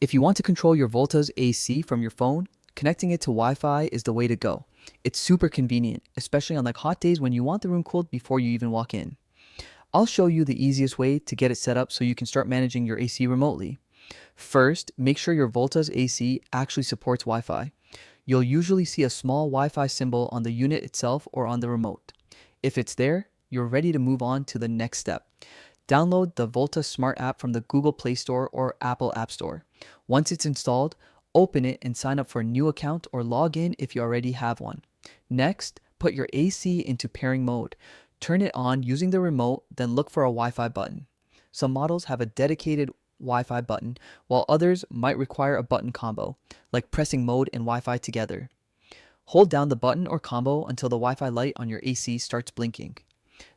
If you want to control your Volta's AC from your phone, connecting it to Wi-Fi is the way to go. It's super convenient, especially on like hot days when you want the room cooled before you even walk in. I'll show you the easiest way to get it set up so you can start managing your AC remotely. First, make sure your Volta's AC actually supports Wi-Fi. You'll usually see a small Wi-Fi symbol on the unit itself or on the remote. If it's there, you're ready to move on to the next step. Download the Volta Smart app from the Google Play Store or Apple App Store. Once it's installed, open it and sign up for a new account or log in if you already have one. Next, put your AC into pairing mode. Turn it on using the remote, then look for a Wi-Fi button. Some models have a dedicated Wi-Fi button, while others might require a button combo, like pressing mode and Wi-Fi together. Hold down the button or combo until the Wi-Fi light on your AC starts blinking.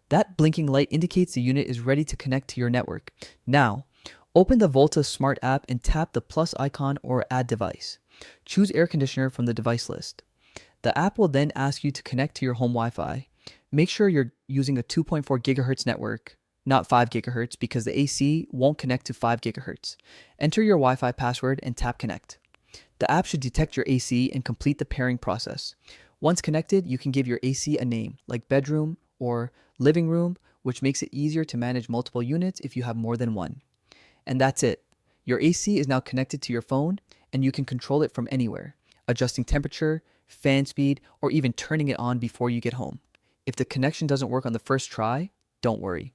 That blinking light indicates the unit is ready to connect to your network. Now, open the Volta Smart app and tap the plus icon or add device. Choose air conditioner from the device list. The app will then ask you to connect to your home Wi-Fi. Make sure you're using a 2.4 gigahertz network, not 5 gigahertz, because the AC won't connect to 5 gigahertz. Enter your Wi-Fi password and tap connect. The app should detect your AC and complete the pairing process. Once connected, you can give your AC a name, like bedroom or living room, which makes it easier to manage multiple units if you have more than one. And that's it. Your AC is now connected to your phone, and you can control it from anywhere, adjusting temperature, fan speed, or even turning it on before you get home. If the connection doesn't work on the first try, don't worry.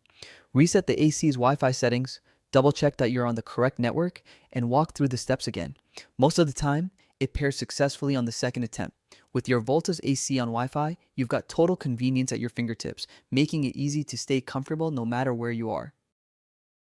Reset the AC's Wi-Fi settings, double check that you're on the correct network, and walk through the steps again. Most of the time, it pairs successfully on the second attempt. With your Volta's AC on Wi-Fi, you've got total convenience at your fingertips, making it easy to stay comfortable no matter where you are.